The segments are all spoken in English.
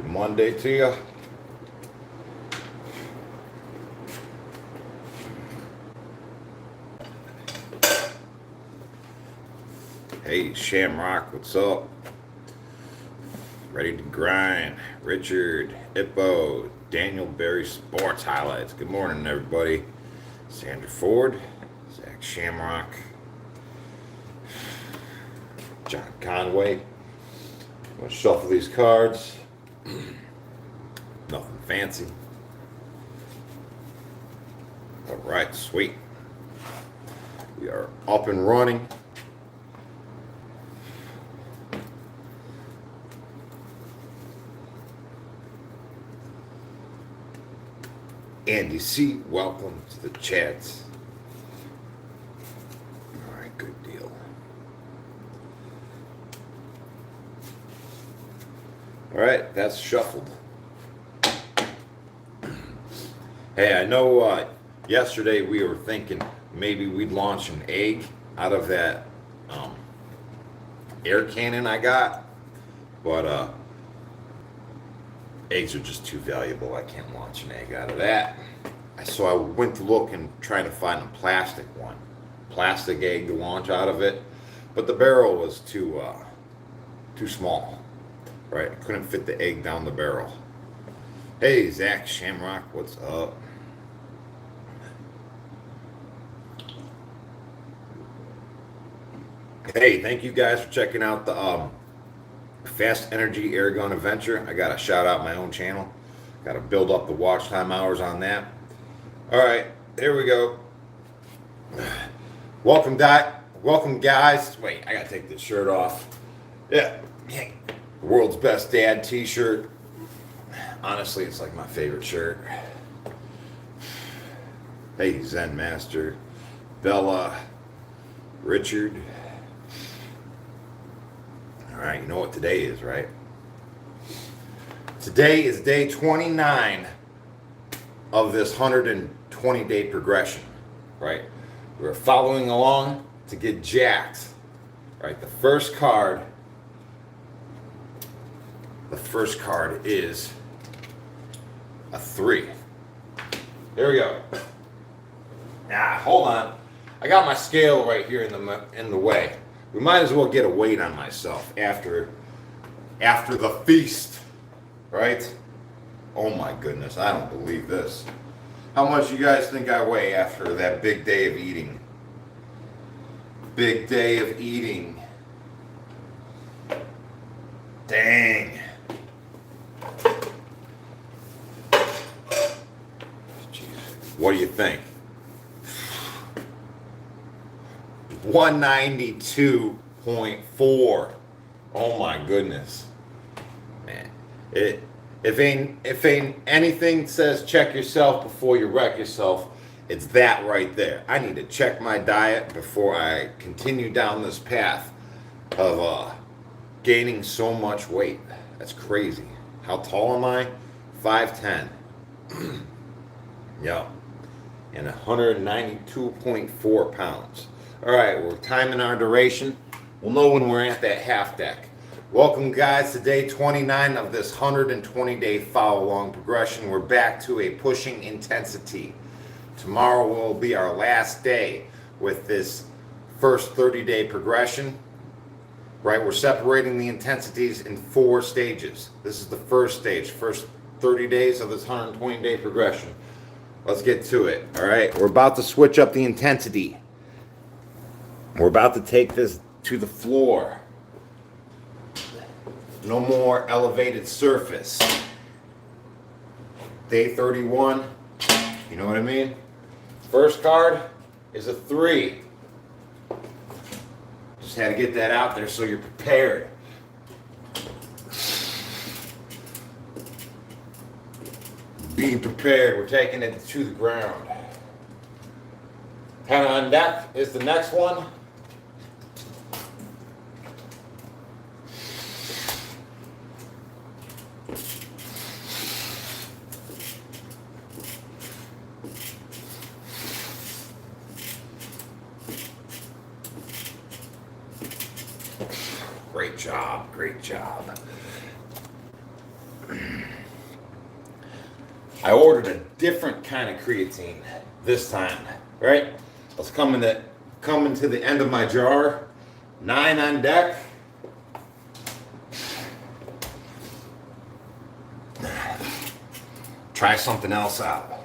Happy Monday to you. Hey, Shamrock, what's up? Ready to grind. Richard, Hippo, Daniel Berry Sports Highlights. Good morning, everybody. Sandra Ford, Zach Shamrock, John Conway. I'm going to shuffle these cards. Nothing fancy. All right, sweet. We are up and running. Andy C., welcome to the chats. All right, good deal. All right, that's shuffled. Hey, I know yesterday we were thinking maybe we'd launch an egg out of that air cannon I got, but eggs are just too valuable. I can't launch an egg out of that. So I went to look and try to find a plastic one, plastic egg to launch out of it, but the barrel was too small, right? I couldn't fit the egg down the barrel. Hey, Zach Shamrock, what's up? Hey, thank you guys for checking out the Fast Energy Air Gun Adventure. I gotta shout out my own channel. Gotta build up the watch time hours on that. All right, here we go. Welcome, guys. Wait, I gotta take this shirt off. Yeah, world's best dad T-shirt. Honestly, it's like my favorite shirt. Hey, Zen Master, Bella, Richard. All right, you know what today is, right? Today is day 29 of this 120-day progression, right? We're following along to get jacked, right? The first card is a 3. Here we go. Hold on. I got my scale right here in the way. We might as well get a weight on myself after the feast, right? Oh my goodness, I don't believe this. How much do you guys think I weigh after that big day of eating? Big day of eating. Dang. Jeez. What do you think? 192.4. Oh my goodness, man! If ain't anything says check yourself before you wreck yourself, it's that right there. I need to check my diet before I continue down this path of gaining so much weight. That's crazy. How tall am I? 5'10". Yep, and 192.4 pounds. All right, we're timing our duration. We'll know when we're at that half deck. Welcome, guys, to day 29 of this 120-day follow-along progression. We're back to a pushing intensity. Tomorrow will be our last day with this first 30-day progression. Right, we're separating the intensities in 4 stages. This is the first stage, first 30 days of this 120-day progression. Let's get to it. All right, we're about to switch up the intensity. We're about to take this to the floor. No more elevated surface. Day 31, you know what I mean? First card is a 3. Just had to get that out there so you're prepared. Be prepared. We're taking it to the ground. And on deck is the next one. Great job, great job. I ordered a different kind of creatine this time, right? Let's come into the end of my jar. 9 on deck. Try something else out.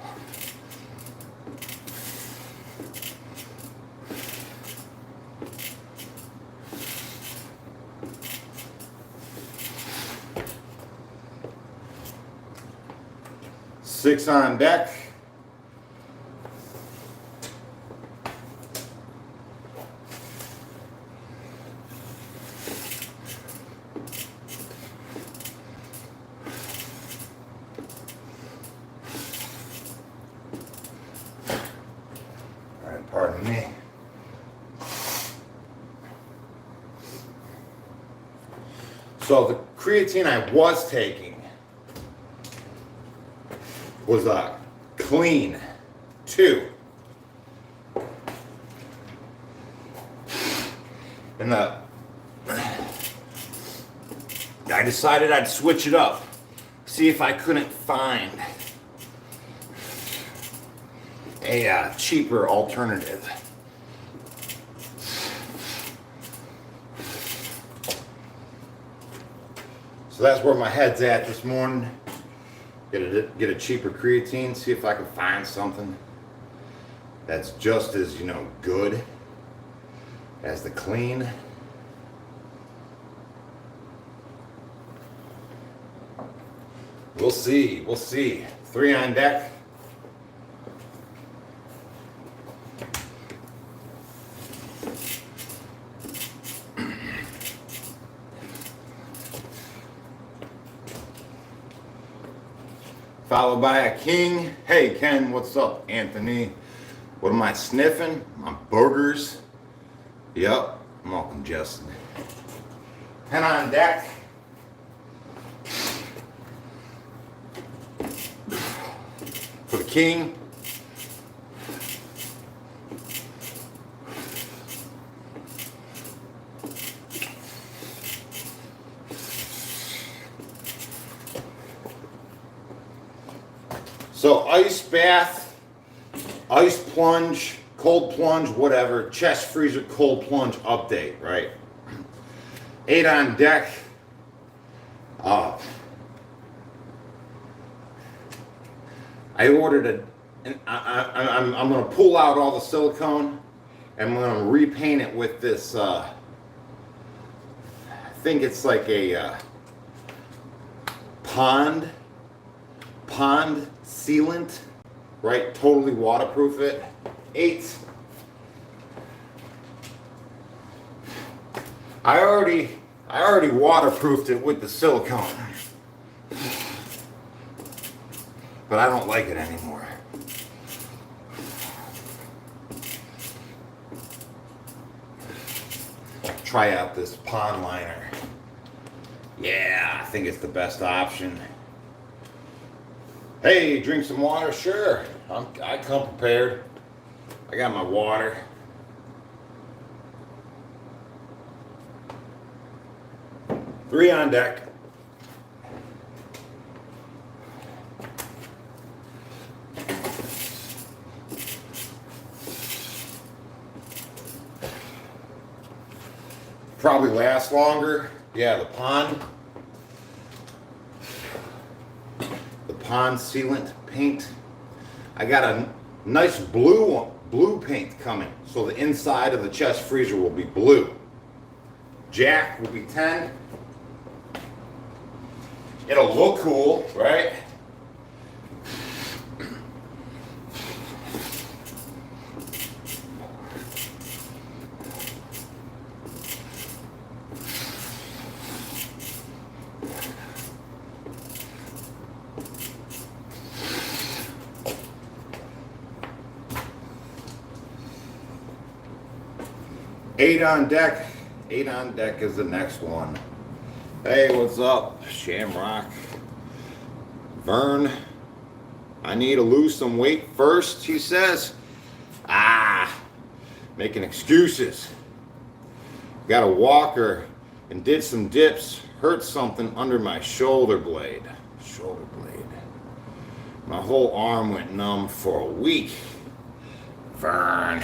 Six on deck. All right, pardon me. So the creatine I was taking was a clean 2. And I decided I'd switch it up, see if I couldn't find a cheaper alternative. So that's where my head's at this morning. Get a cheaper creatine, see if I can find something that's just as, good as the clean. We'll see. 3 on deck. Followed by a king. Hey Ken, what's up? Anthony. What am I sniffing? My boogers. Yep, I'm all congested. 10 on deck. For the king. So ice bath, ice plunge, cold plunge, whatever, chest freezer, cold plunge update, right? 8 on deck. I ordered I'm going to pull out all the silicone and I'm going to repaint it with this, I think it's like a pond sealant, right? Totally waterproof it. 8. I already waterproofed it with the silicone, but I don't like it anymore. Try out this pond liner. Yeah, I think it's the best option. Hey, drink some water? Sure. I come prepared. I got my water. Three on deck. Probably last longer. Yeah, the pond sealant paint. I got a nice blue paint coming, so the inside of the chest freezer will be blue. Jack will be 10. It'll look cool, right? Eight on deck. 8 on deck is the next one. Hey, what's up, Shamrock? Vern, I need to lose some weight first, he says. Making excuses. Got a walker and did some dips. Hurt something under my shoulder blade. My whole arm went numb for a week. Vern.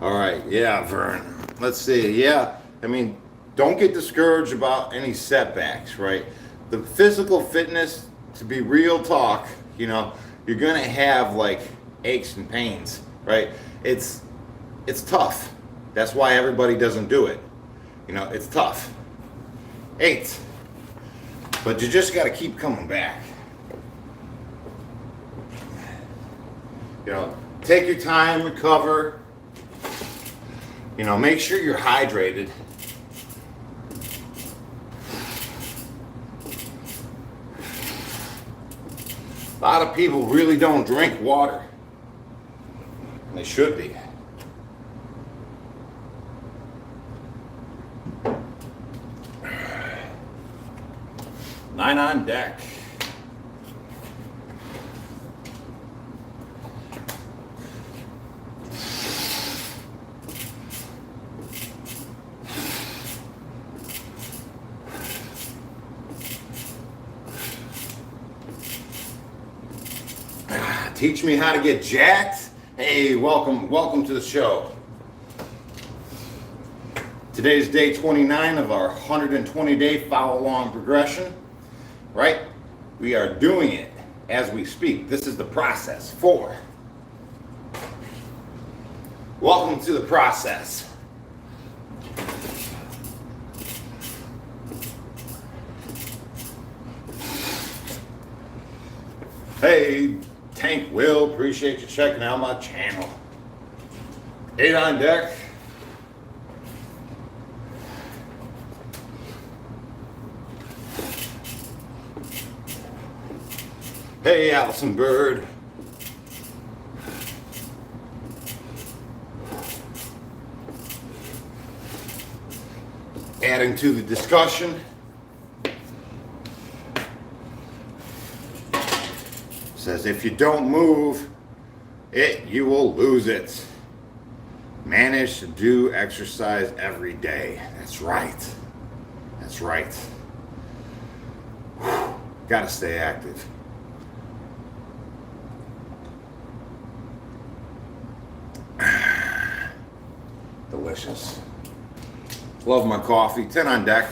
All right, yeah, Vern. Let's see. Yeah, I mean, don't get discouraged about any setbacks, right? The physical fitness, to be real talk, you know, you're gonna have like aches and pains, right? It's tough. That's why everybody doesn't do it. You know, it's tough. 8. But you just got to keep coming back. You know, take your time, recover. You know, make sure you're hydrated. A lot of people really don't drink water. And they should be. 9 on deck. Teach me how to get jacked. Hey, welcome to the show. Today's day 29 of our 120-day follow-along progression. Right? We are doing it as we speak. This is the process. 4. Welcome to the process. Hey, Tank Will, appreciate you checking out my channel. 8 on deck. Hey, Allison Bird. Adding to the discussion. Says if you don't move it, you will lose it. Manage to do exercise every day. That's right. That's right. Gotta stay active. Delicious. Love my coffee. 10 on deck.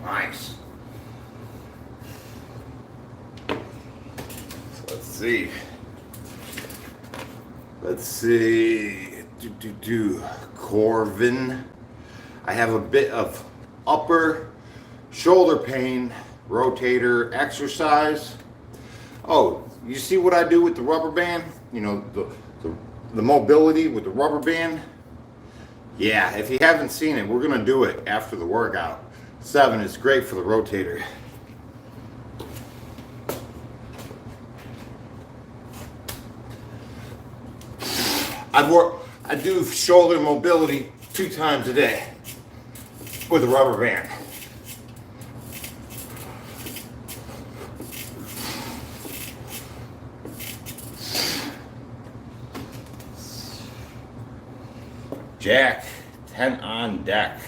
Nice. Let's see. Corvin. I have a bit of upper shoulder pain. Rotator exercise. Oh, you see what I do with the rubber band? You know, the mobility with the rubber band? Yeah, if you haven't seen it, we're going to do it after the workout. 7 is great for the rotator. I do shoulder mobility 2 times a day with a rubber band. Jack, 10 on deck.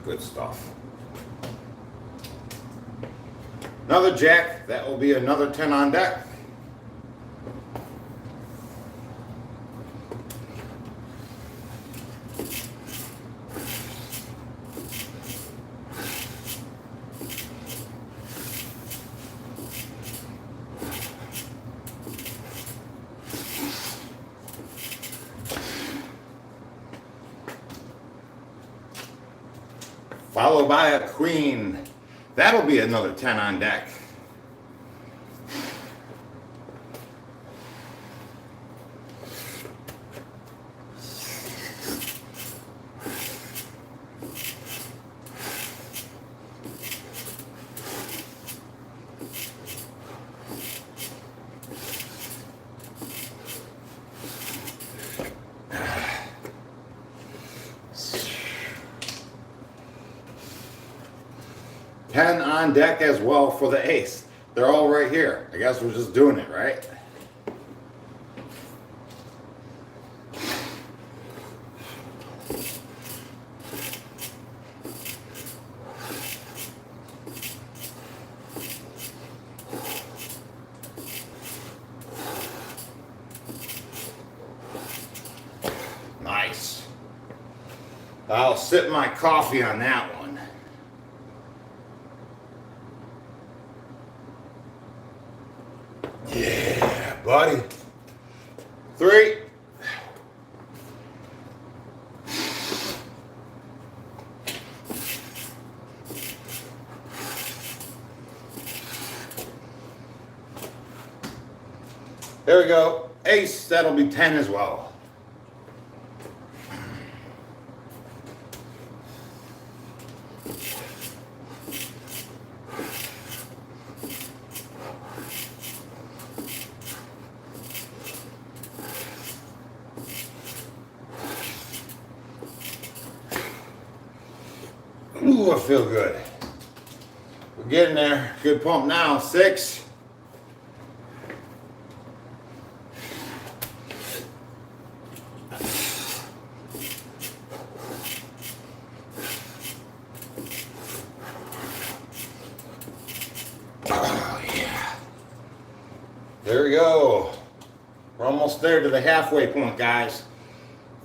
Good stuff. Another jack, that will be another 10 on deck. Followed by a queen. That'll be another 10 on deck. on deck as well for the ace. They're all right here. I guess we're just doing it, right? Nice. I'll sip my coffee on that one. Yeah, buddy. 3. There we go. Ace, that'll be 10 as well. Ooh, I feel good. We're getting there. Good pump now. 6. Oh, yeah. There we go. We're almost there to the halfway point, guys.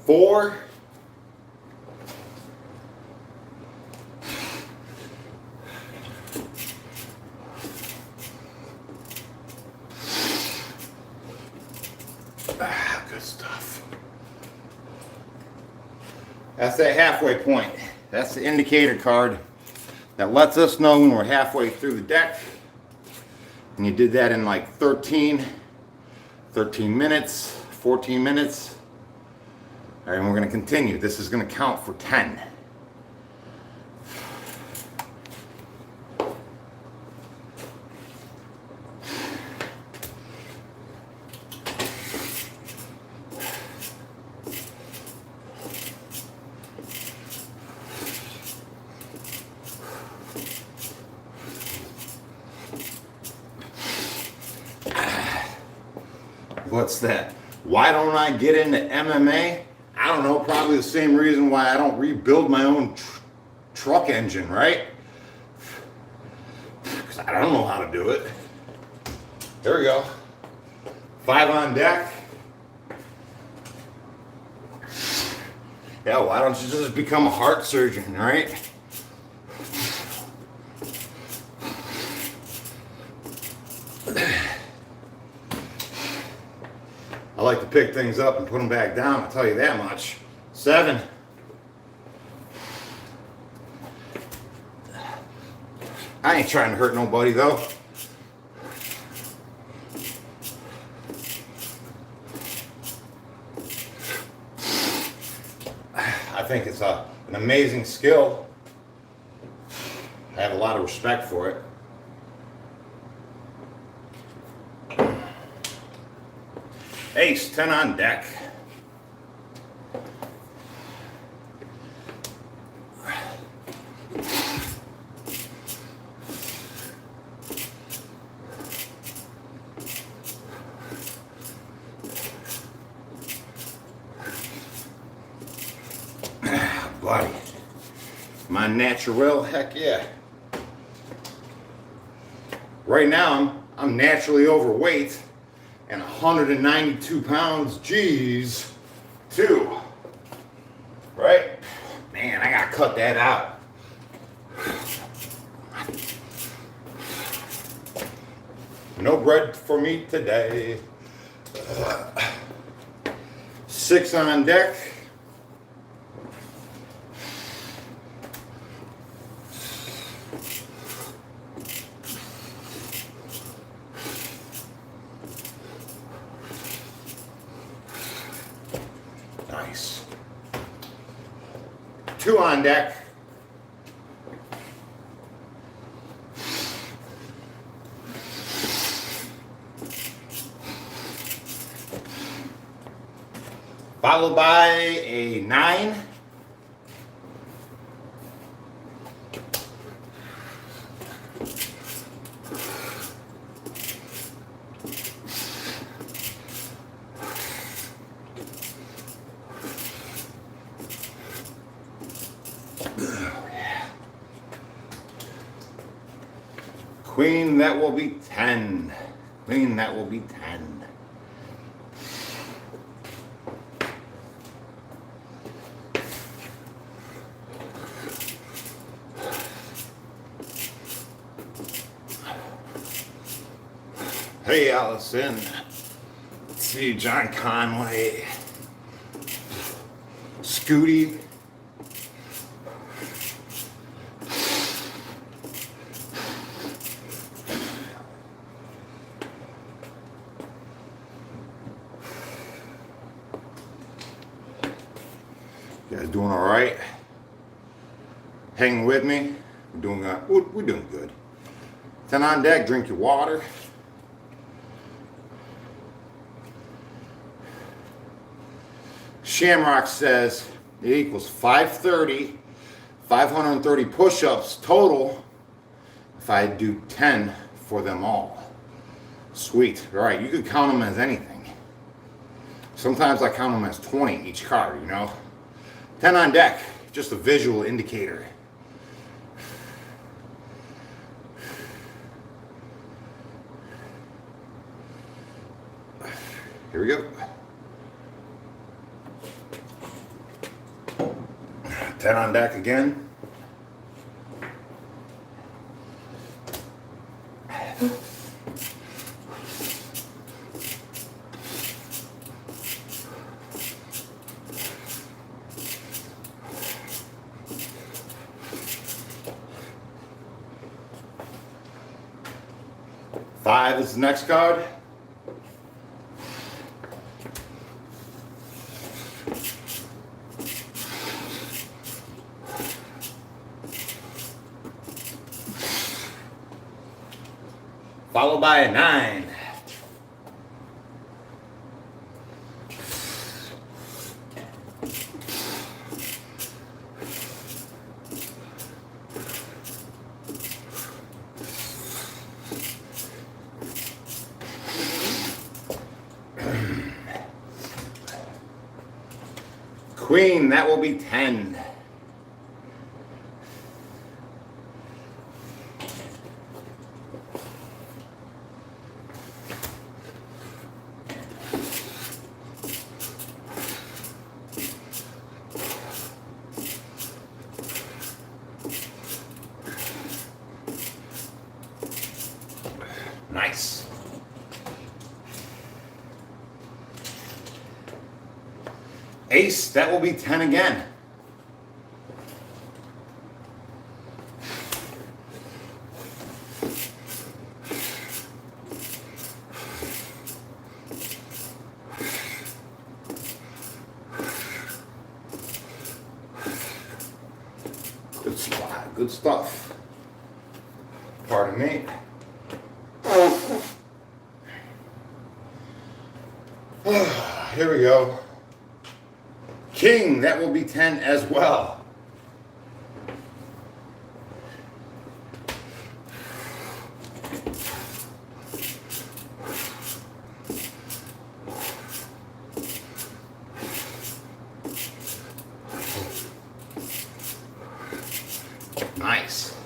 4. Good stuff. That's that halfway point. That's the indicator card that lets us know when we're halfway through the deck. And you did that in like 13 minutes, 14 minutes. All right, and we're going to continue. This is going to count for 10. What's that? Why don't I get into MMA? I don't know, probably the same reason why I don't rebuild my own truck engine, right? Because I don't know how to do it. There we go. 5 on deck. Yeah, why don't you just become a heart surgeon, right? I like to pick things up and put them back down, I'll tell you that much. 7. I ain't trying to hurt nobody though. I think it's an amazing skill. I have a lot of respect for it. Ace, 10 on deck. Buddy, my natural, heck yeah. Right now, I'm naturally overweight. And 192 pounds, geez, 2, right? Man, I gotta cut that out. No bread for me today. 6 on deck. Nice. 2 on deck. Followed by a 9. Queen, that will be 10. Queen, that will be 10. Hey, Allison. Let's see, John Conway. Scooty. You guys doing all right? Hanging with me? We're doing good. 10 on deck, drink your water. Shamrock says it equals 530 push-ups total if I do 10 for them all. Sweet. All right, you could count them as anything. Sometimes I count them as 20 each card, you know. 10 on deck, just a visual indicator. Here we go. 10 on deck again. Five is the next card. Followed by a 9. Queen, that will be 10. Nice. Ace, that will be 10 again. Good spot, good stuff. Pardon me. Here we go. King, that will be 10 as well. Nice.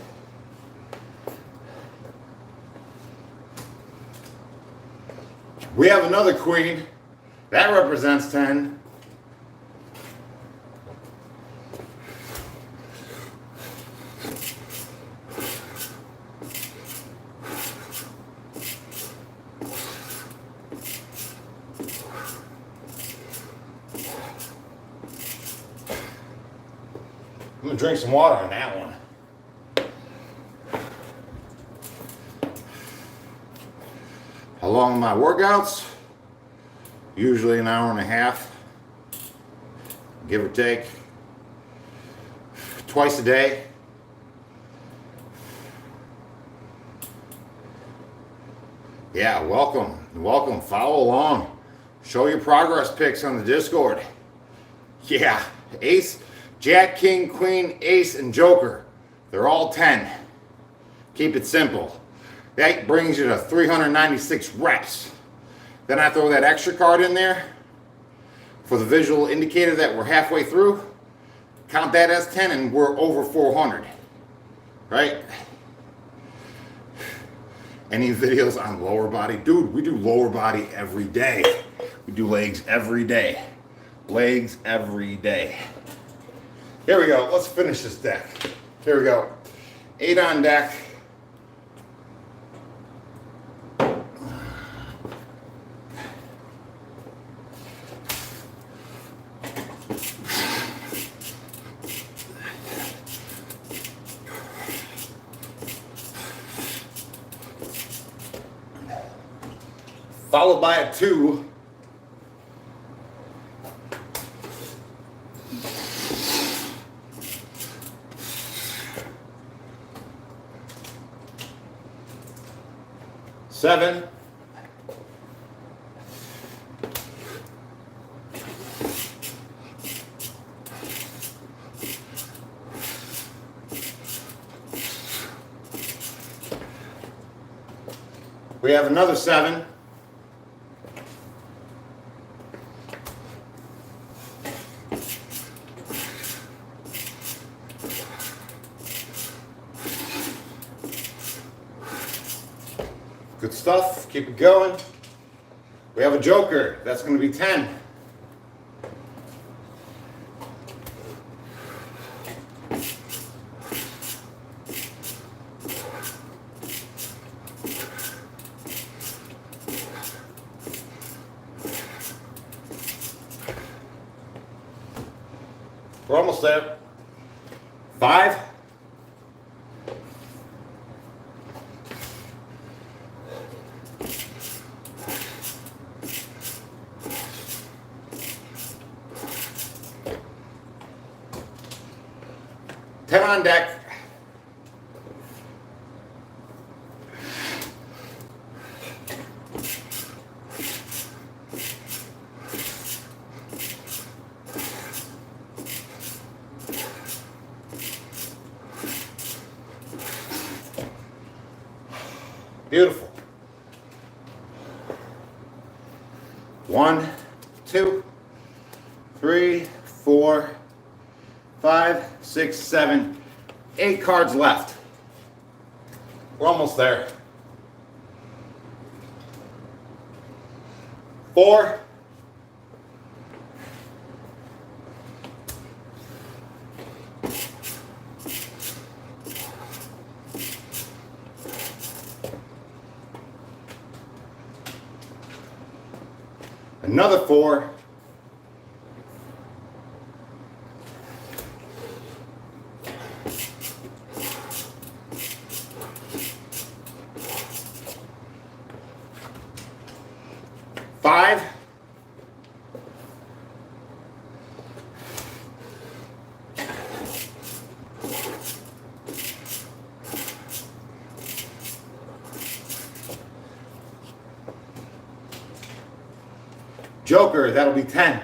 We have another queen. That represents 10. I'm gonna drink some water on that one. How long are my workouts? Usually an hour and a half, give or take. Twice a day. Yeah, welcome, follow along. Show your progress pics on the Discord. Yeah, ace, jack, king, queen, ace, and joker. They're all 10. Keep it simple. That brings you to 396 reps. Then I throw that extra card in there for the visual indicator that we're halfway through. Count that as 10 and we're over 400, right? Any videos on lower body? Dude, we do lower body every day. We do legs every day. Legs every day. Here we go. Let's finish this deck. Here we go. 8 on deck. Followed by a 2. Seven. We have another 7. Good stuff. Keep it going. We have a joker. That's going to be 10. We're almost there. 5. On deck. Beautiful. 1, 2, 3, 4, 5, 6, 7, 8 cards left. We're almost there. 4. Another 4. 5. 'Joker, that'll be 10.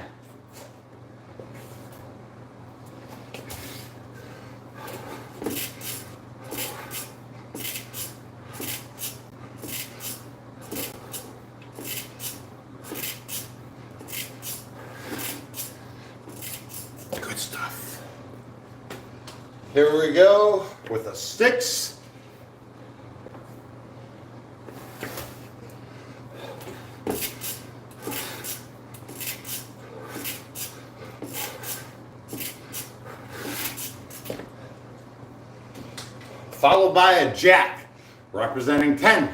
Good stuff. Here we go with a 6. Followed by a jack, representing 10.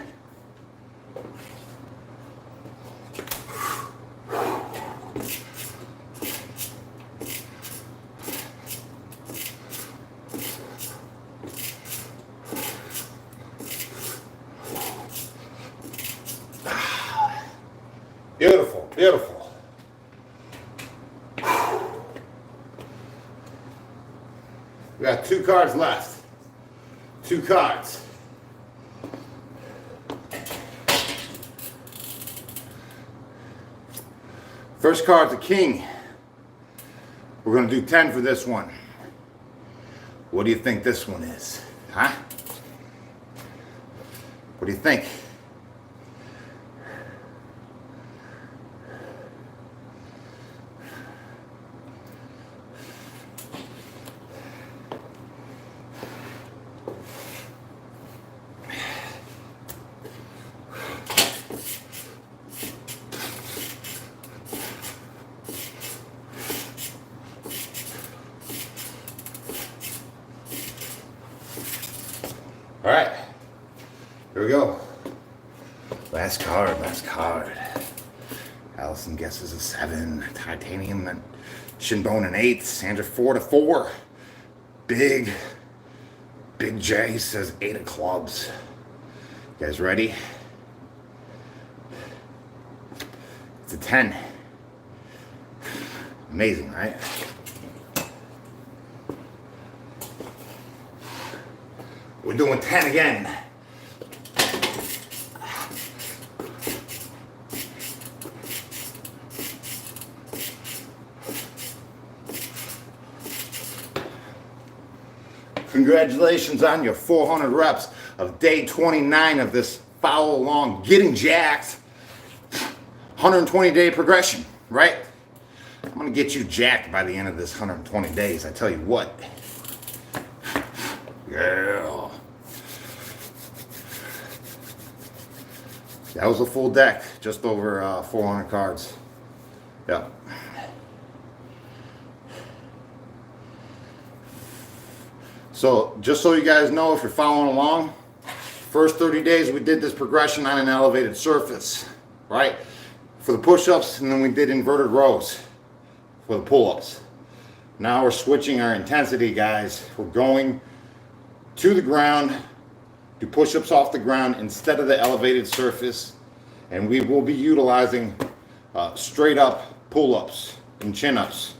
Beautiful, beautiful. We got 2 cards left. 2 cards. First card's a king. We're going to do 10 for this one. What do you think this one is? Huh? What do you think? All right, here we go. Last card, last card. Allison guesses a 7. Titanium and Shinbone an 8. Sandra 4 to 4. Big J says 8 of clubs. You guys ready? It's a 10. Amazing, right? We're doing 10 again. Congratulations on your 400 reps of day 29 of this follow along getting jacked 120 day progression, right? I'm gonna get you jacked by the end of this 120 days. I tell you what. Yeah. That was a full deck, just over 400 cards. Yep. So just so you guys know, if you're following along, first 30 days we did this progression on an elevated surface, right? For the push-ups, and then we did inverted rows for the pull-ups. Now we're switching our intensity, guys. We're going to the ground, do push-ups off the ground instead of the elevated surface, and we will be utilizing straight up pull-ups and chin-ups,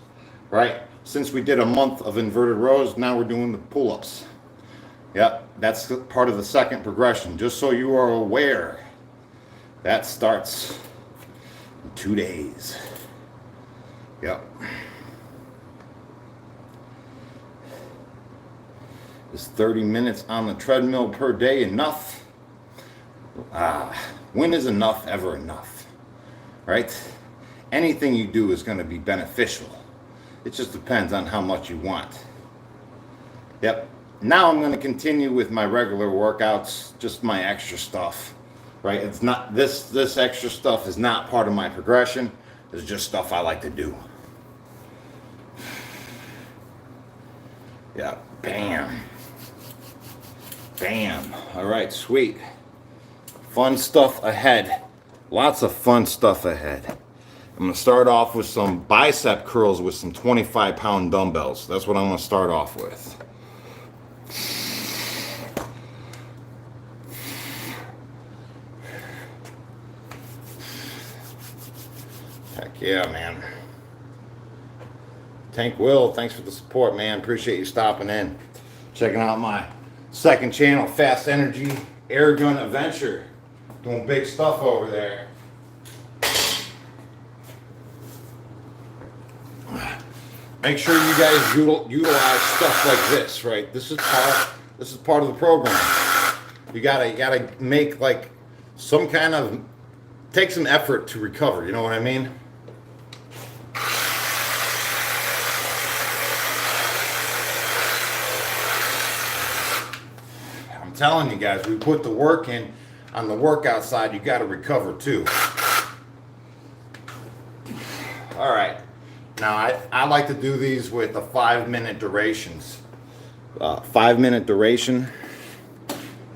right? Since we did a month of inverted rows, now we're doing the pull-ups. Yep, that's part of the second progression. Just so you are aware, that starts in 2 days. Yep. Is 30 minutes on the treadmill per day enough? When is enough ever enough? Right? Anything you do is going to be beneficial. It just depends on how much you want. Yep. Now I'm going to continue with my regular workouts, just my extra stuff. Right? It's not this extra stuff is not part of my progression. It's just stuff I like to do. Yeah. Bam. Bam. All right, sweet. Fun stuff ahead. Lots of fun stuff ahead. I'm going to start off with some bicep curls with some 25-pound dumbbells. That's what I'm going to start off with. Heck yeah, man. Tank Will, thanks for the support, man. Appreciate you stopping in. Checking out my second channel, Fast Energy Air Gun Adventure. Doing big stuff over there. Make sure you guys utilize stuff like this, right? This is part of the program. You gotta make like some kind of, take some effort to recover. You know what I mean? I'm telling you guys, we put the work in. On the workout side, you got to recover too. All right. Now, I like to do these with the 5-minute durations. 5-minute duration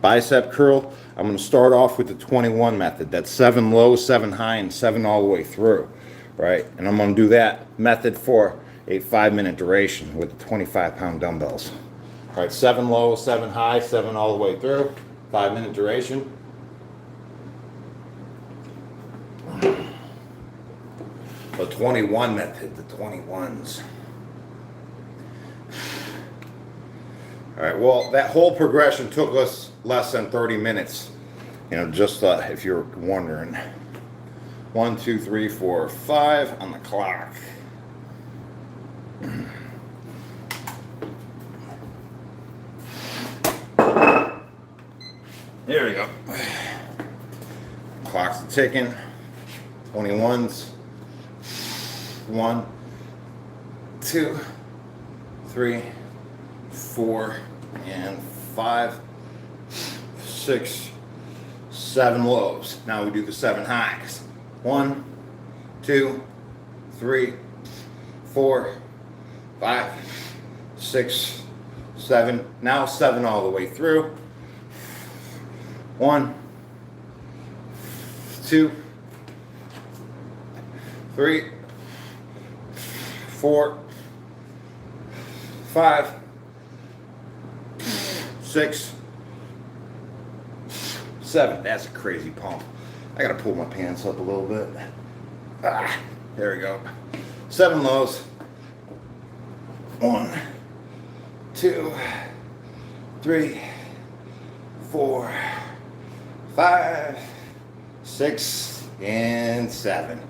bicep curl. I'm going to start off with the 21 method. That's 7 low, 7 high, and 7 all the way through. Right? And I'm going to do that method for a 5-minute duration with the 25-pound dumbbells. All right, 7 low, 7 high, 7 all the way through. 5-minute duration. The 21 method, the 21s. All right, well, that whole progression took us less than 30 minutes. You know, just if you're wondering. 1, 2, 3, 4, 5 on the clock. There we go. Clock's ticking. 21s. 1, 2, 3, 4, and 5, 6, 7 lows. Now we do the 7 highs. 1, 2, 3, 4, 5, 6, 7. Now 7 all the way through. 1, 2, 3, 4, 5, 6, 7. That's a crazy pump. I gotta pull my pants up a little bit. There we go. 7 lows. 1, 2, 3, 4, 5, 6, and 7.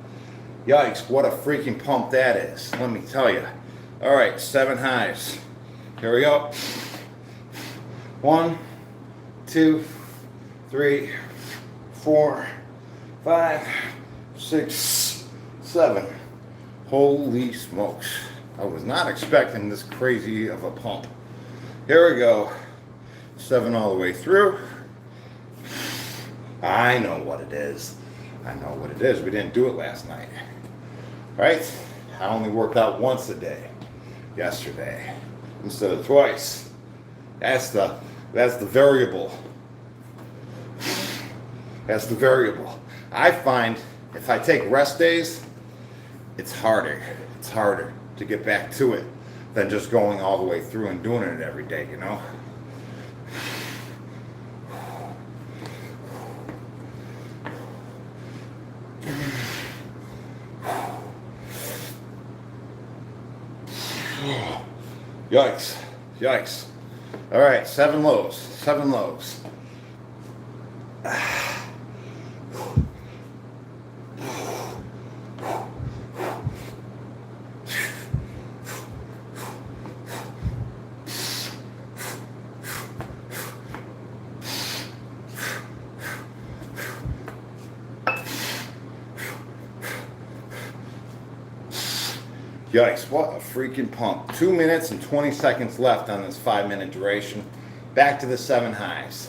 Yikes, what a freaking pump that is. Let me tell you. All right, 7 highs. Here we go. 1, 2, 3, 4, 5, 6, 7. Holy smokes. I was not expecting this crazy of a pump. Here we go. 7 all the way through. I know what it is. I know what it is. We didn't do it last night. Right? I only worked out once a day yesterday instead of twice. That's the variable. That's the variable. I find if I take rest days, it's harder. It's harder to get back to it than just going all the way through and doing it every day, you know? Yikes. Yikes. All right, 7 lows. 7 lows. Yikes, what a freaking pump. 2 minutes and 20 seconds left on this 5-minute duration. Back to the 7 highs.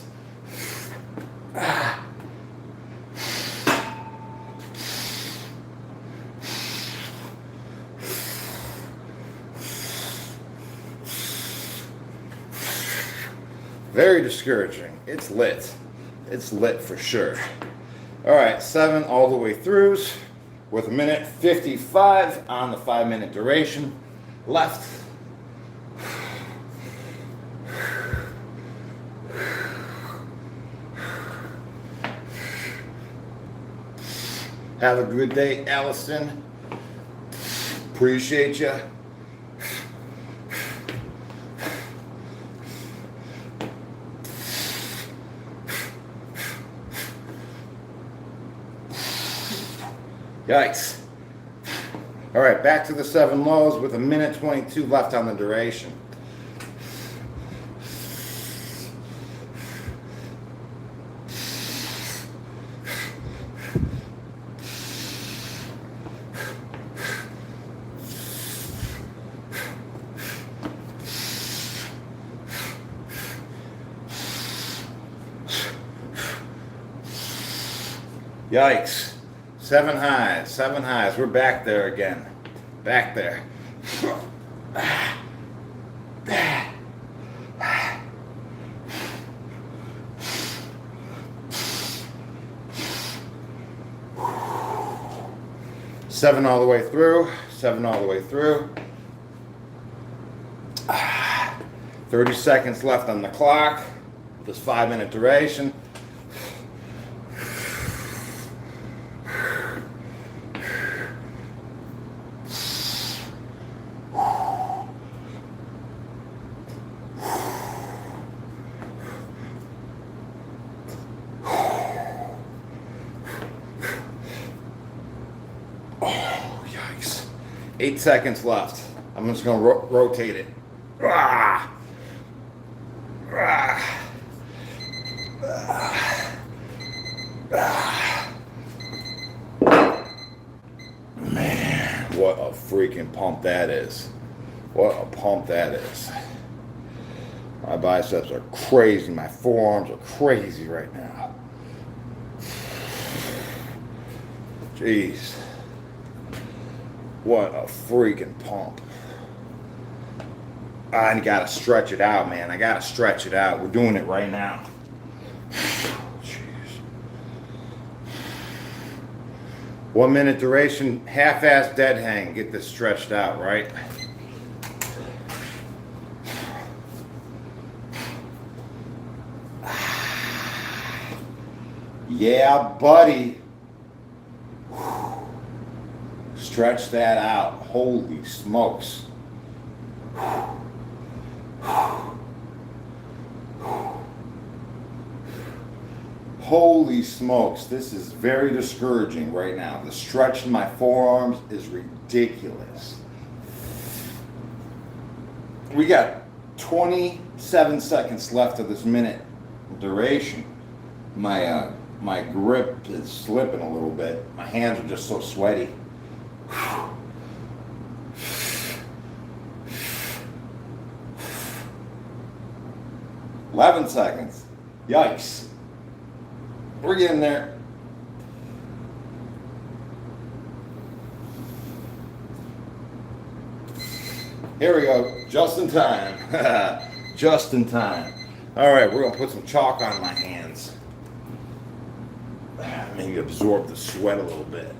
Very discouraging. It's lit. It's lit for sure. All right, 7 all the way throughs with 1:55 on the 5-minute duration left. Have a good day, Allison. Appreciate you. Yikes. All right, back to the 7 lows with 1:22 left on the duration. Yikes. 7 highs, 7 highs. We're back there again. Back there. 7 all the way through. 7 all the way through. 30 seconds left on the clock. This 5-minute duration. Oh, yikes. 8 seconds left. I'm just going to rotate it. Ah! Ah! Ah! Man, what a freaking pump that is. What a pump that is. My biceps are crazy. My forearms are crazy right now. Jeez. What a freaking pump. I gotta stretch it out, man. I gotta stretch it out. We're doing it right now. 1 minute duration, half-ass dead hang. Get this stretched out, right? Yeah, buddy. Stretch that out. Holy smokes. Holy smokes, this is very discouraging right now. The stretch in my forearms is ridiculous. We got 27 seconds left of this minute duration. My grip is slipping a little bit. My hands are just so sweaty. 11 seconds. Yikes. We're getting there. Here we go. Just in time. Just in time. All right, we're gonna put some chalk on my hands. Maybe absorb the sweat a little bit.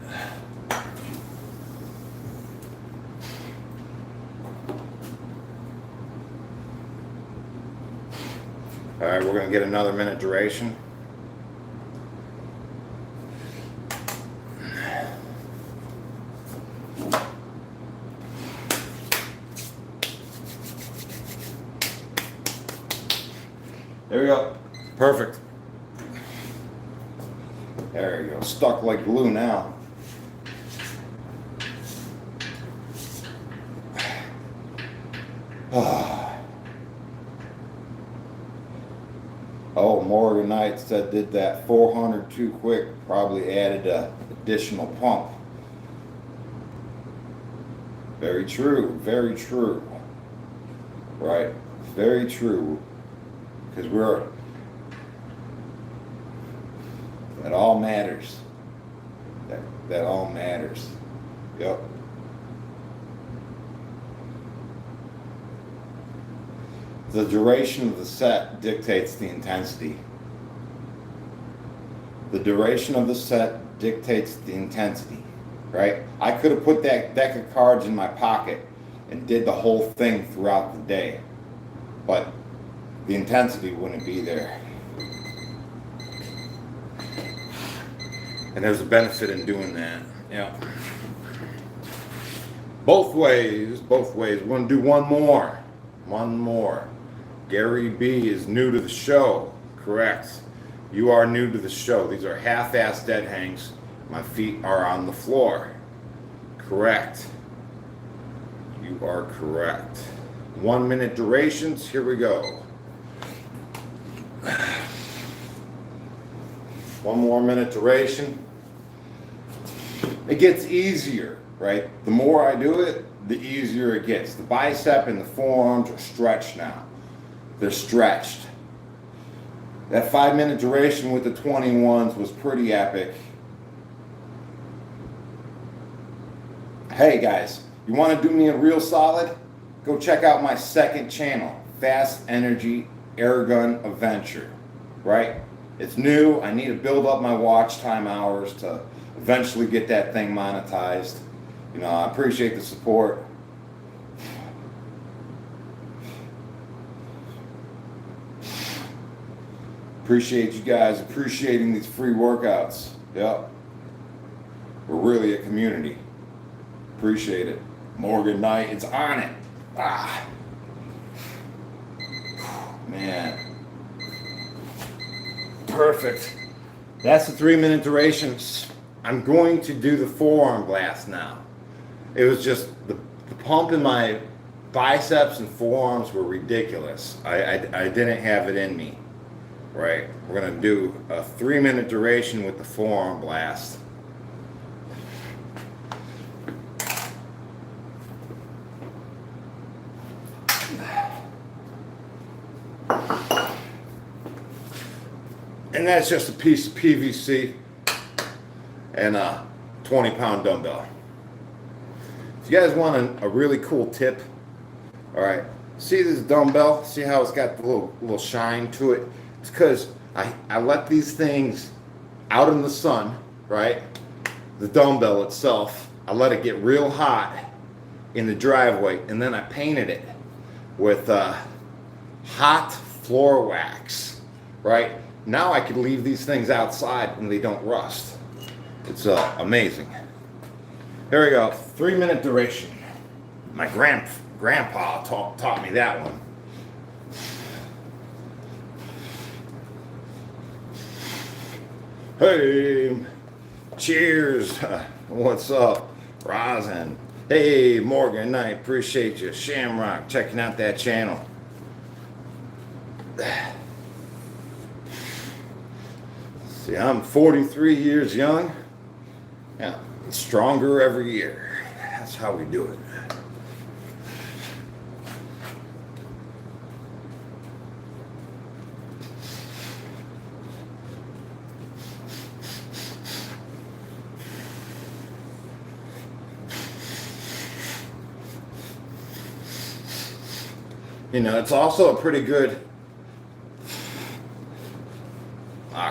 All right, we're gonna get another minute duration. There we go. Perfect. There you go. Stuck like glue now. Oh, Morgan Knight said did that 400 too quick. Probably added a additional pump. Very true. Very true. Right. Very true. Because that all matters. That all matters. Yep. The duration of the set dictates the intensity. The duration of the set dictates the intensity, right? I could have put that deck of cards in my pocket and did the whole thing throughout the day, but the intensity wouldn't be there. And there's a benefit in doing that. Yeah. Both ways, both ways. We're gonna do one more. One more. Gary B is new to the show. Correct. You are new to the show. These are half-ass dead hangs. My feet are on the floor. Correct. You are correct. 1 minute durations. Here we go. One more minute duration. It gets easier, right? The more I do it, the easier it gets. The bicep and the forearms are stretched now. They're stretched. That 5 minute duration with the 21s was pretty epic. Hey guys, you want to do me a real solid? Go check out my second channel, Fast Energy Airgun Adventure, right? It's new. I need to build up my watch time hours to eventually get that thing monetized. You know, I appreciate the support. Appreciate you guys appreciating these free workouts. Yep. We're really a community. Appreciate it. Morgan Knight, it's on it. Ah. Man. Perfect. That's the 3 minute durations. I'm going to do the forearm blast now. It was just the pump in my biceps and forearms were ridiculous. I didn't have it in me. Right? We're going to do a 3 minute duration with the forearm blast. And that's just a piece of PVC and a 20-pound dumbbell. If you guys want a really cool tip, all right, see this dumbbell? See how it's got the little shine to it? It's because I let these things out in the sun, right? the dumbbell itself. I let it get real hot in the driveway, and then I painted it with hot floor wax, right? Now I can leave these things outside and they don't rust. It's amazing. Here we go, 3-minute duration. My grandpa taught me that one. Hey, cheers. What's up, Rosin? Hey, Morgan, I appreciate you. Shamrock, checking out that channel. See, I'm 43 years young. Yeah, stronger every year. That's how we do it. You know, it's also a pretty good,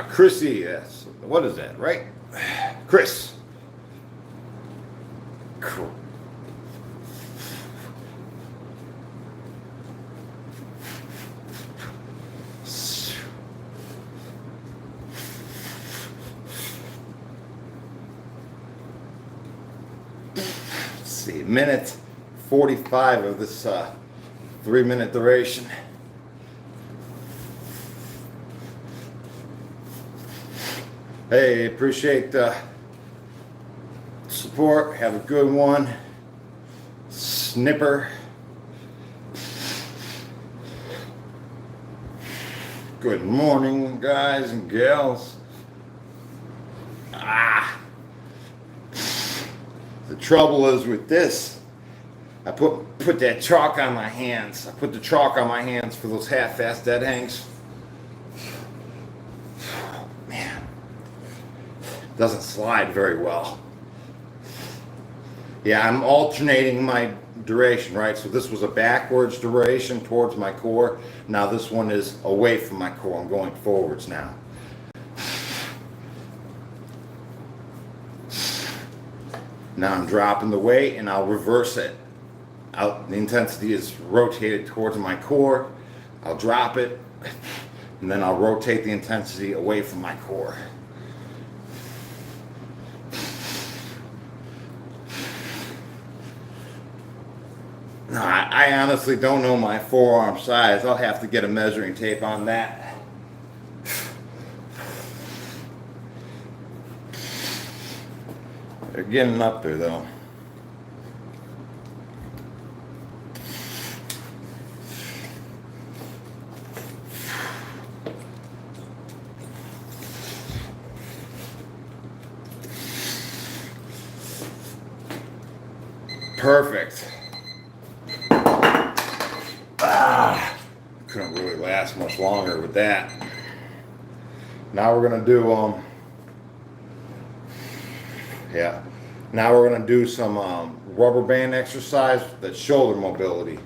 Chrissy, yes. What is that, right? Chris. Cool. Let's see, minute 45 of this 3-minute duration. Hey, appreciate the support. Have a good one. Snipper. Good morning, guys and gals. The trouble is with this, I put that chalk on my hands. I put the chalk on my hands for those half-fast dead hangs. Man, doesn't slide very well. Yeah, I'm alternating my duration, right? So this was a backwards duration towards my core. Now this one is away from my core. I'm going forwards now. Now I'm dropping the weight and I'll reverse it. The intensity is rotated towards my core. I'll drop it and then I'll rotate the intensity away from my core. No, I honestly don't know my forearm size. I'll have to get a measuring tape on that. They're getting up there though. Perfect. Couldn't really last much longer with that. Now we're gonna do now we're gonna do some rubber band exercise, that's shoulder mobility.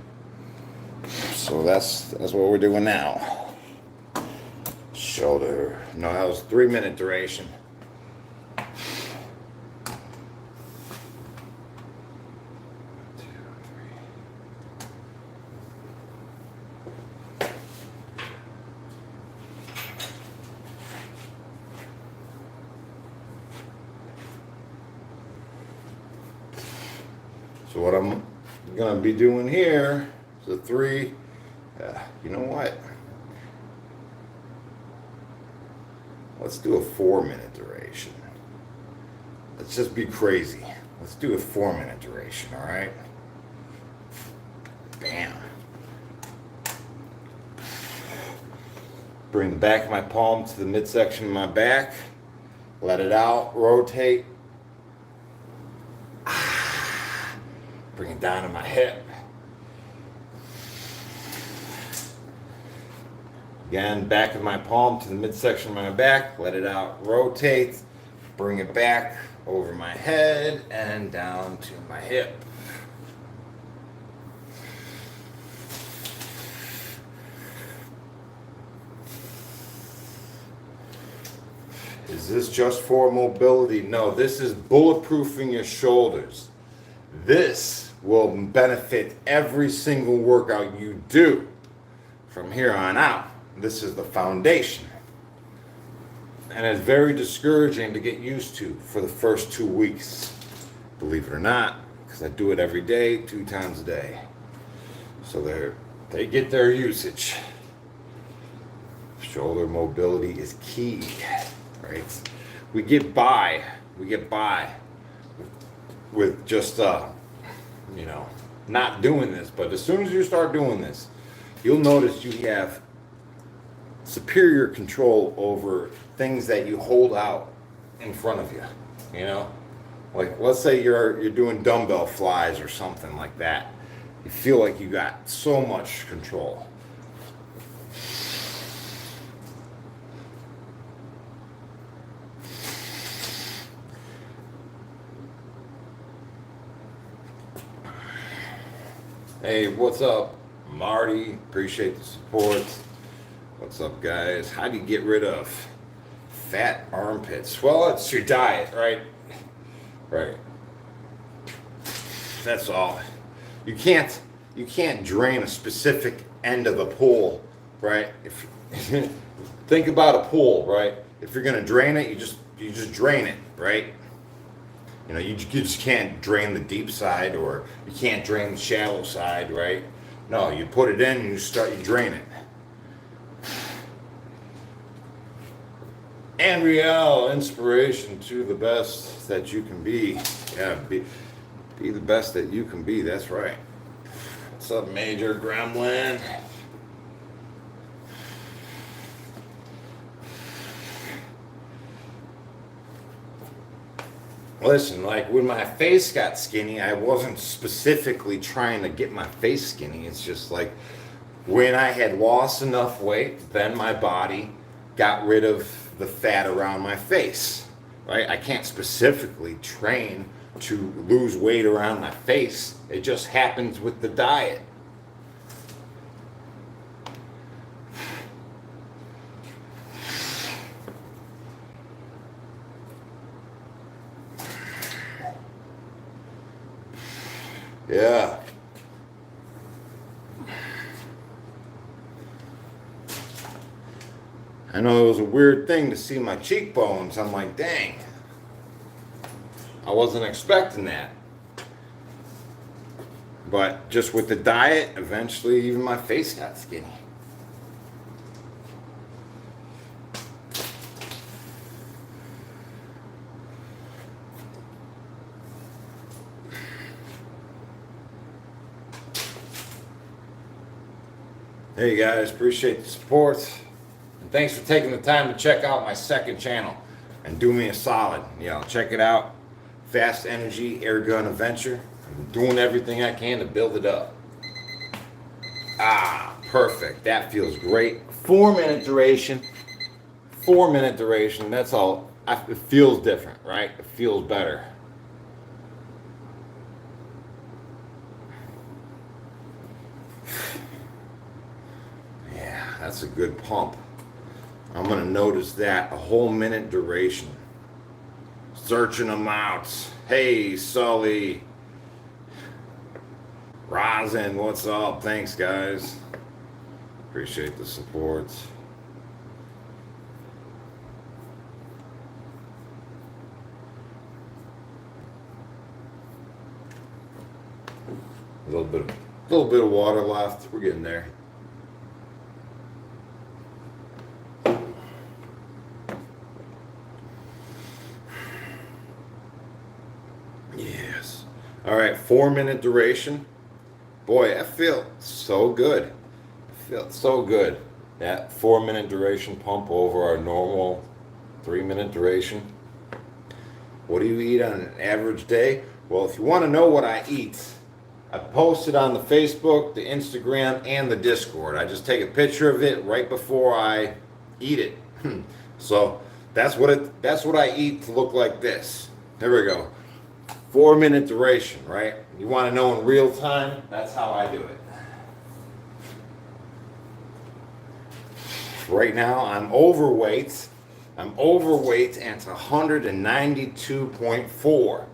So that's what we're doing now. Shoulder. No, that was 3-minute duration. So what I'm gonna be doing here is a 3. You know what? Let's do a 4-minute duration. Let's just be crazy. Let's do a 4-minute duration. All right. Bam. Bring the back of my palm to the midsection of my back. Let it out. Rotate. Bring it down to my hip. Again, back of my palm to the midsection of my back. Let it out. Rotate. Bring it back over my head and down to my hip. Is this just for mobility? No, this is bulletproofing your shoulders. This will benefit every single workout you do from here on out. This is the foundation. And it's very discouraging to get used to for the first 2 weeks. Believe it or not, because I do it every day, 2 times a day. So they get their usage. Shoulder mobility is key, right? We get by with just, not doing this. But as soon as you start doing this, you'll notice you have superior control over things that you hold out in front of you, Like, let's say you're doing dumbbell flies or something like that. You feel like you got so much control. Hey, what's up, Marty? Appreciate the support. What's up, guys? How do you get rid of fat armpits? Well, it's your diet, right? Right. That's all. You can't drain a specific end of the pool, right? If think about a pool, right? If you're gonna drain it, you just drain it, right? You just can't drain the deep side, or you can't drain the shallow side, right? No, you put it in and you drain it. Andriel, inspiration to the best that you can be. Yeah, be the best that you can be. That's right. What's up, Major Gremlin? Listen, like when my face got skinny, I wasn't specifically trying to get my face skinny. It's just like when I had lost enough weight, then my body got rid of the fat around my face, right? I can't specifically train to lose weight around my face. It just happens with the diet. Yeah. I know it was a weird thing to see my cheekbones. I'm like, dang. I wasn't expecting that. But just with the diet, eventually even my face got skinny. Hey guys, appreciate the support. And thanks for taking the time to check out my second channel and do me a solid. Check it out. Fast Energy Air Gun Adventure. I'm doing everything I can to build it up. Perfect. That feels great. 4-minute duration. 4-minute duration. That's all. It feels different, right? It feels better. That's a good pump. I'm going to notice that. A whole minute duration. Searching them out. Hey, Sully. Rosin, what's up? Thanks, guys. Appreciate the support. A little bit of water left. We're getting there. Yes. All right, 4-minute duration. Boy, that feels so good. Feels so good. That 4-minute duration pump over our normal 3-minute duration. What do you eat on an average day? Well, if you want to know what I eat, I post it on the Facebook, the Instagram, and the Discord. I just take a picture of it right before I eat it. So that's what I eat to look like this. There we go. 4-minute duration, right? You want to know in real time? That's how I do it. Right now, I'm overweight, I'm overweight and it's 192.4.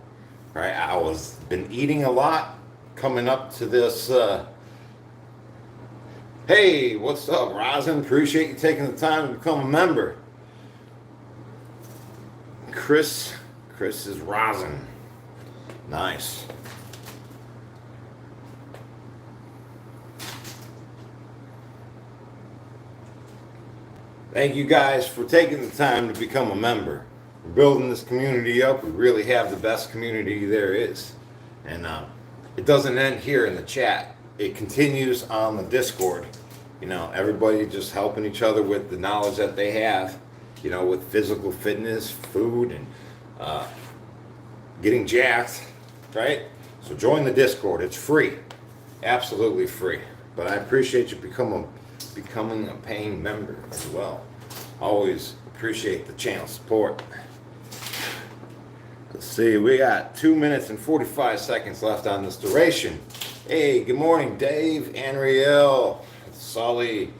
Right, I was been eating a lot coming up to this. Hey, what's up, Rosin? Appreciate you taking the time to become a member. Chris is Rosin. Nice. Thank you guys for taking the time to become a member. We're building this community up. We really have the best community there is. And it doesn't end here in the chat. It continues on the Discord. You know, everybody just helping each other with the knowledge that they have, you know, with physical fitness, food, and getting jacked, right? So join the Discord. It's free. Absolutely free. But I appreciate you becoming a paying member as well. Always appreciate the channel support. Let's see, we got 2 minutes and 45 seconds left on this duration. Hey, good morning, Dave, Anriel, Sully,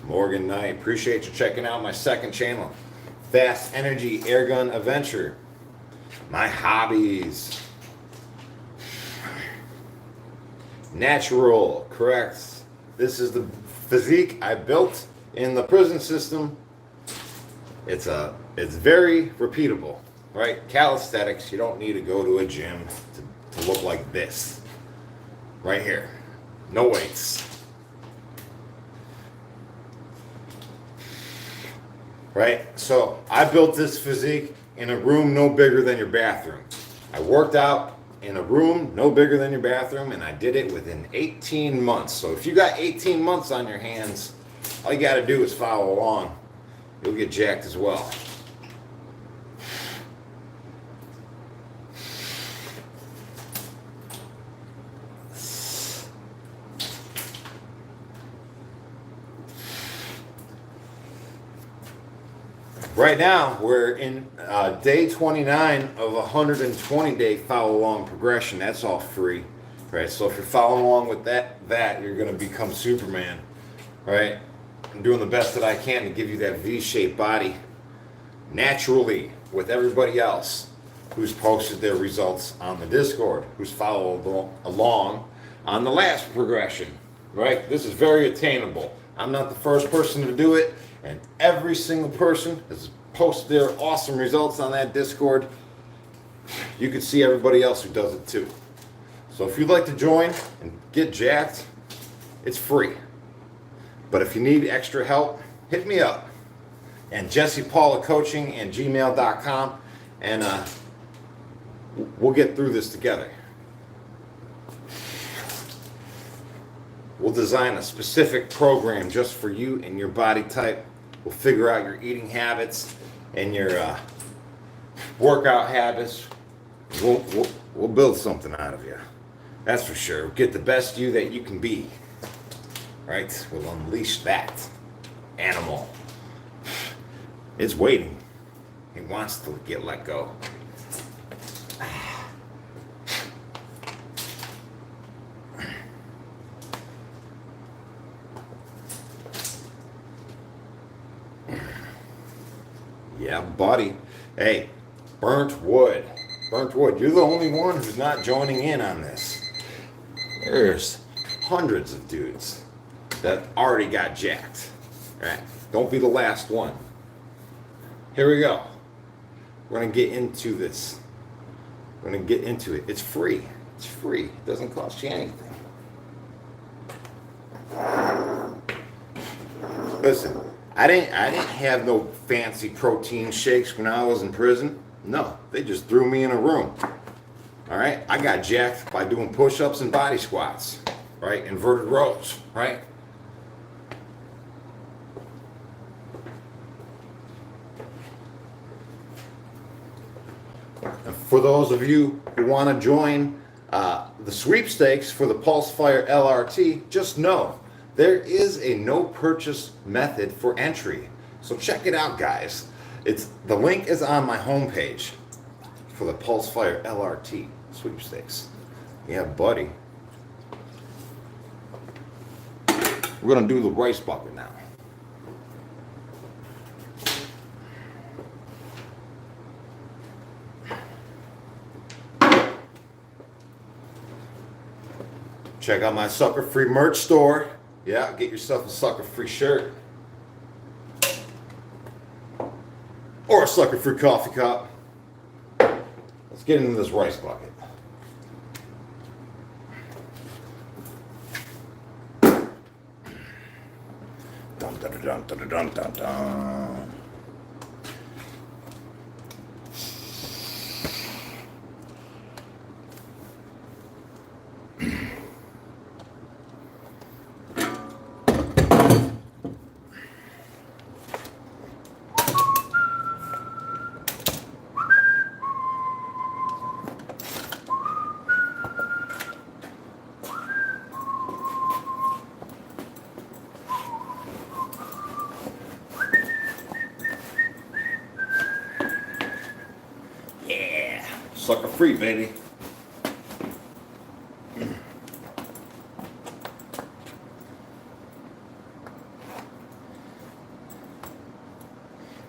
Morgan Knight. Appreciate you checking out my second channel, Fast Energy Airgun Adventure. My hobbies. Natural, correct. This is the physique I built in the prison system. It's very repeatable, right? Calisthenics, you don't need to go to a gym to look like this. Right here. No weights. Right? So I built this physique in a room no bigger than your bathroom. I worked out in a room no bigger than your bathroom, and I did it within 18 months. So if you got 18 months on your hands, all you got to do is follow along. You'll get jacked as well. Right now, we're in day 29 of a 120-day follow-along progression. That's all free, right? So if you're following along with that you're going to become Superman, right? I'm doing the best that I can to give you that V-shaped body naturally with everybody else who's posted their results on the Discord, who's followed along on the last progression, right? This is very attainable. I'm not the first person to do it, and every single person has posted their awesome results on that Discord. You can see everybody else who does it too. So if you'd like to join and get jacked, it's free. But if you need extra help, hit me up. And Jesse Paula Coaching and gmail.com, and we'll get through this together. We'll design a specific program just for you and your body type. We'll figure out your eating habits and your workout habits. We'll build something out of you. That's for sure. We'll get the best you that you can be. Right? We'll unleash that animal. It's waiting. It wants to get let go. Yeah, buddy. Hey, burnt wood. Burnt wood. You're the only one who's not joining in on this. There's hundreds of dudes that already got jacked. Right? Don't be the last one. Here we go. We're going to get into this. We're going to get into it. It's free. It's free. It doesn't cost you anything. Listen, I didn't have no fancy protein shakes when I was in prison. No, they just threw me in a room. All right? I got jacked by doing push-ups and body squats, right? Inverted rows, right? And for those of you who want to join the sweepstakes for the Pulsefire LRT, just know there is a no purchase method for entry. So check it out, guys. The link is on my homepage for the Pulsefire LRT sweepstakes. Yeah, buddy. We're gonna do the rice bucket now. Check out my Sucker Free merch store. Yeah, get yourself a Sucker Free shirt. Or a Sucker Free coffee cup. Let's get into this rice bucket. Dun, dun, dun, dun, dun, dun, dun. Yeah, Sucker Free, baby.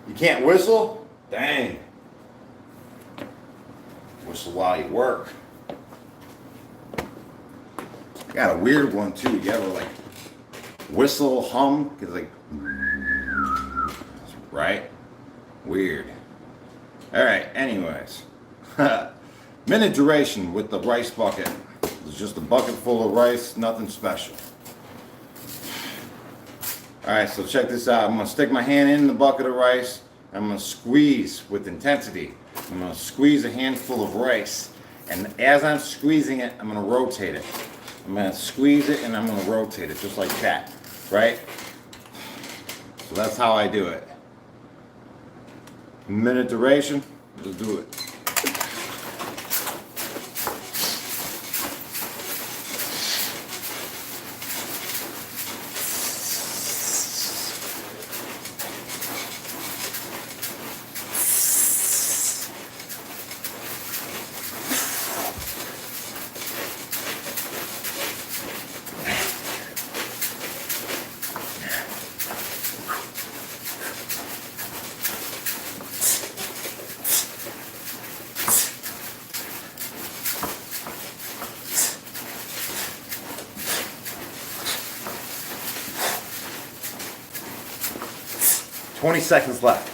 You can't whistle? Dang. Whistle while you work. Got a weird one too. You gotta like whistle, hum, cause like, right? Weird. All right. Anyways, minute duration with the rice bucket. It's just a bucket full of rice, nothing special. All right. So check this out. I'm gonna stick my hand in the bucket of rice. I'm gonna squeeze with intensity. I'm gonna squeeze a handful of rice, and as I'm squeezing it, I'm gonna rotate it. I'm gonna squeeze it and I'm gonna rotate it just like that, right? So that's how I do it. Minute duration, let's do it. Twenty seconds left.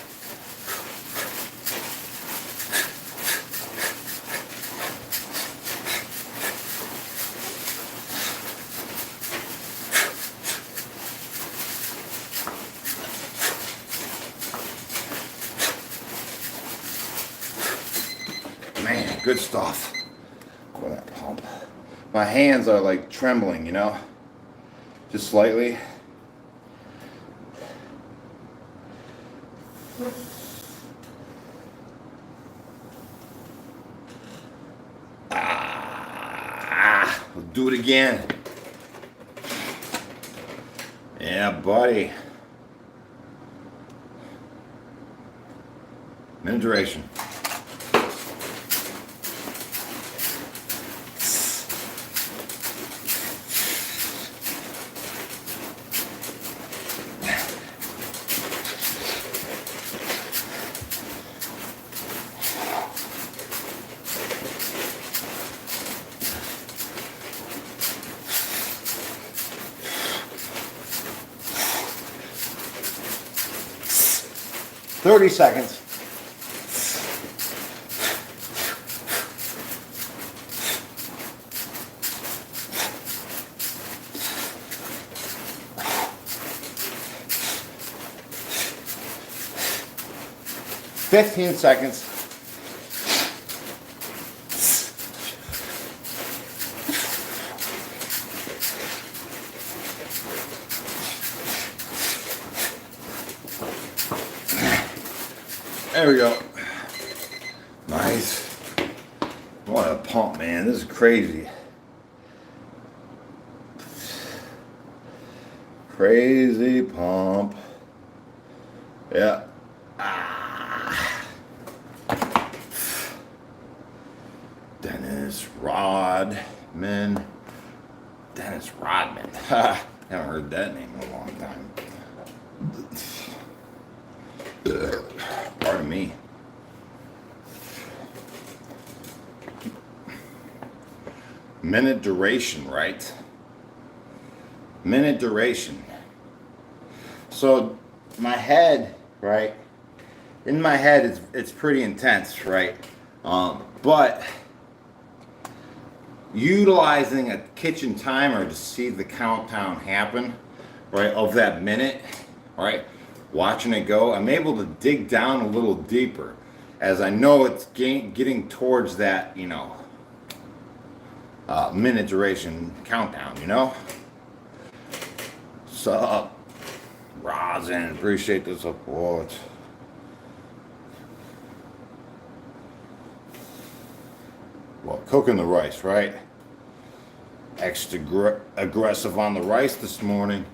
Man, good stuff. Look at that pump. My hands are like trembling, you know? Just slightly. We'll do it again. Yeah, buddy. Minute duration. $30 seconds. $15 seconds. There we go. Nice. What a pump, man. This is crazy. Crazy pump. Yeah. Dennis Rodman. Dennis Rodman. Haven't heard that name in a long time. Pardon me. Minute duration, right? minute duration. So my head, right? In my head, it's pretty intense, right? But utilizing a kitchen timer to see the countdown happen, right, of that minute, right, watching it go, I'm able to dig down a little deeper as I know it's getting towards that, minute duration countdown, So, Rosin, appreciate the support. Well, cooking the rice, right? Extra aggressive on the rice this morning.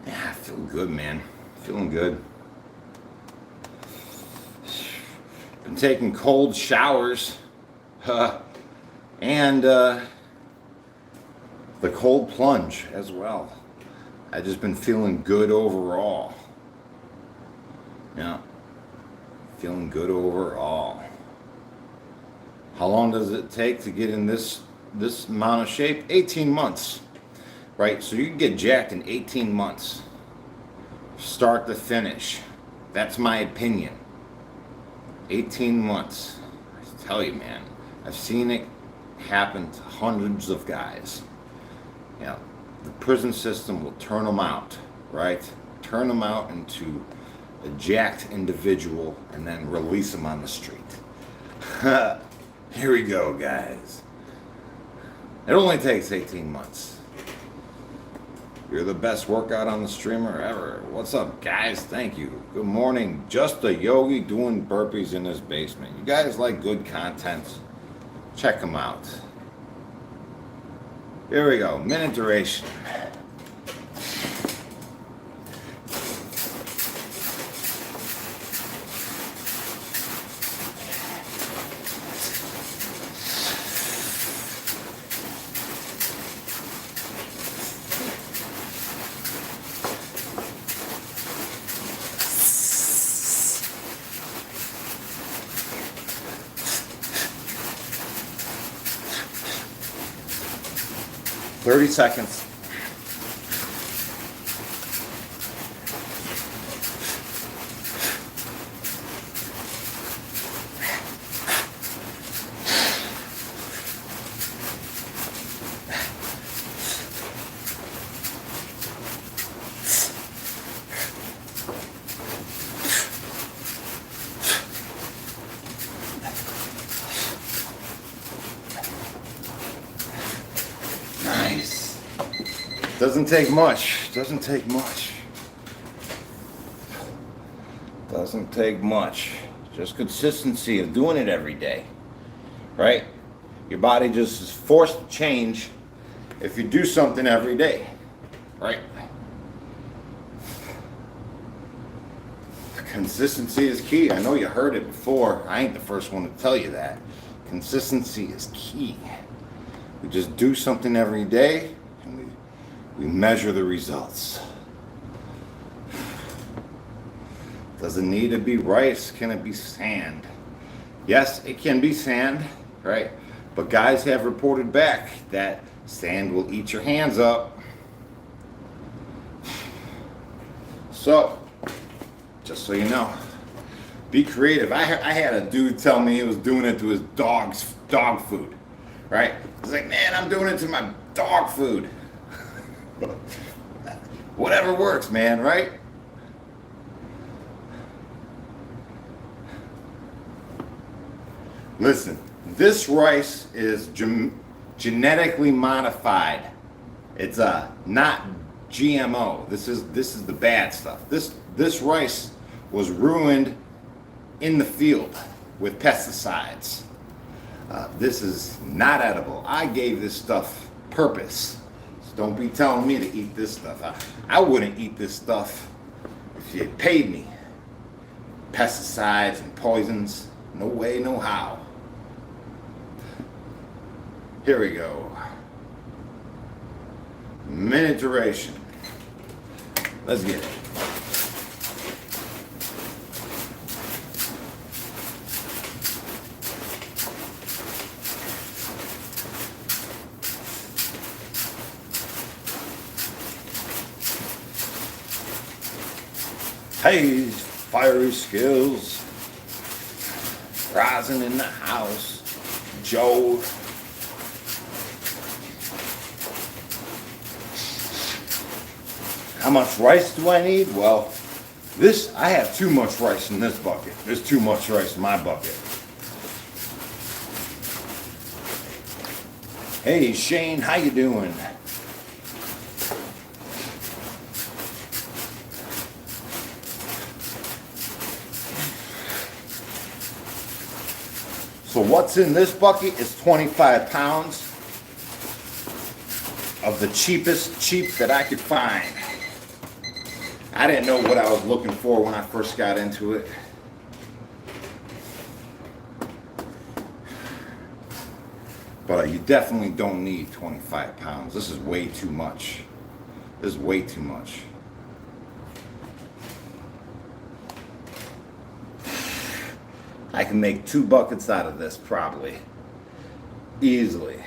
Yeah, I feel good, man. Feeling good. Been taking cold showers. And the cold plunge as well. I've just been feeling good overall. Yeah. Feeling good overall. How long does it take to get in this amount of shape? 18 months, right? So you can get jacked in 18 months, start to finish. That's my opinion. 18 months. I tell you, man, I've seen it happen to hundreds of guys. The prison system will turn them out, right? Turn them out into a jacked individual and then release them on the street. Here we go, guys. It only takes 18 months. You're the best workout on the streamer ever. What's up, guys? Thank you. Good morning. Just a yogi doing burpees in his basement. You guys like good content? Check them out. Here we go. Minute duration. Thirty seconds. Nice. Doesn't take much. Doesn't take much. Doesn't take much. Just consistency of doing it every day. Right? Your body just is forced to change if you do something every day. Right? Consistency is key. I know you heard it before. I ain't the first one to tell you that. Consistency is key. We just do something every day and we measure the results. Doesn't need to be rice. Can it be sand? Yes, it can be sand, right? But guys have reported back that sand will eat your hands up. So, just so you know, be creative. I had a dude tell me he was doing it to his dog's dog food, right? He's like, man, I'm doing it to my dog food. Whatever works, man, right? Listen, this rice is genetically modified. It's not GMO. This is the bad stuff. This rice was ruined in the field with pesticides. This is not edible. I gave this stuff purpose. So don't be telling me to eat this stuff. I wouldn't eat this stuff if you paid me. Pesticides and poisons, no way, no how. Here we go. Minute duration. Let's get it. Hey, fiery skills. Rising in the house. Joe. How much rice do I need? Well, I have too much rice in this bucket. There's too much rice in my bucket. Hey, Shane, how you doing? So what's in this bucket is 25 pounds of the cheapest cheap that I could find. I didn't know what I was looking for when I first got into it. But you definitely don't need 25 pounds. This is way too much. This is way too much. I can make 2 buckets out of this probably. Easily.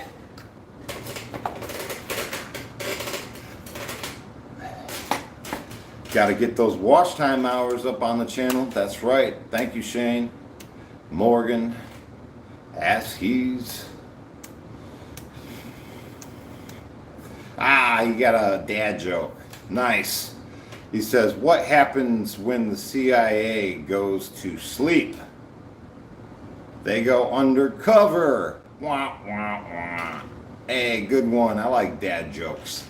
Got to get those watch time hours up on the channel. That's right. Thank you, Shane. Morgan. He's. He got a dad joke. Nice. He says, what happens when the CIA goes to sleep? They go undercover. Wah, wah, wah. Hey, good one. I like dad jokes.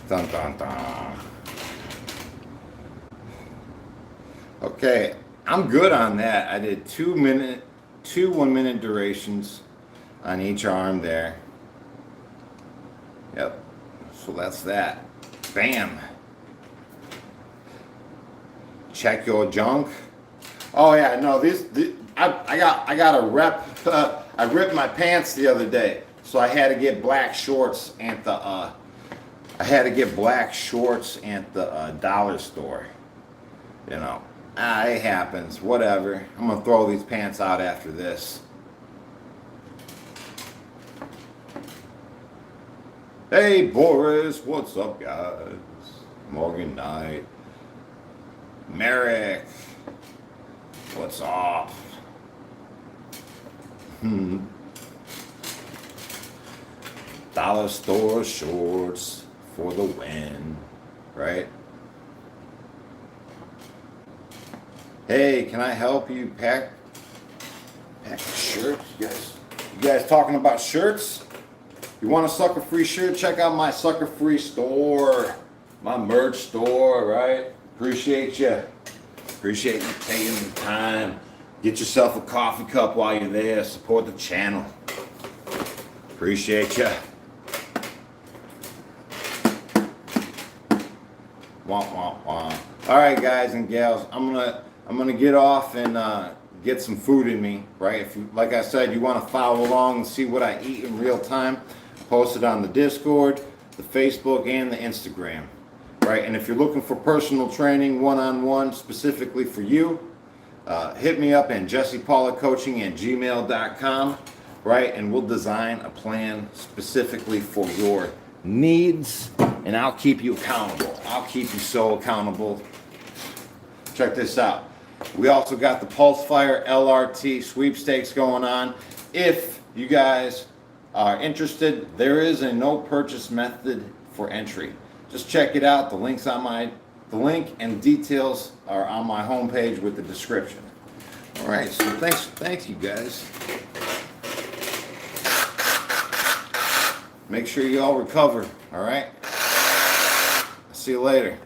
Dun, dun, dun. Okay, I'm good on that. I did 2 1-minute durations on each arm there. Yep. So that's that. Bam. Check your junk. Oh yeah, no, I got a rep. I ripped my pants the other day, so I had to get black shorts at the dollar store. You know, it happens. Whatever. I'm gonna throw these pants out after this. Hey Boris, what's up, guys? Morgan Knight. Merrick, what's up? Dollar store shorts for the win, right? Hey, can I help you pack a shirt? You guys talking about shirts? You want a sucker free shirt? Check out my sucker free store, my merch store, right? Appreciate you. Appreciate you taking the time. Get yourself a coffee cup while you're there. Support the channel. Appreciate you. Wah, wah, wah. All right, guys and gals, I'm gonna get off and get some food in me, right? If you, like I said, you want to follow along and see what I eat in real time, post it on the Discord, the Facebook, and the Instagram. Right, and if you're looking for personal training one-on-one specifically for you, hit me up at jessepaulacoaching@gmail.com, right, and we'll design a plan specifically for your needs, and I'll keep you accountable. I'll keep you so accountable. Check this out. We also got the Pulsefire LRT sweepstakes going on. If you guys are interested, there is a no purchase method for entry. Just check it out. The link and details are on my homepage with the description. All right, so thanks you guys. Make sure you all recover, all right? See you later.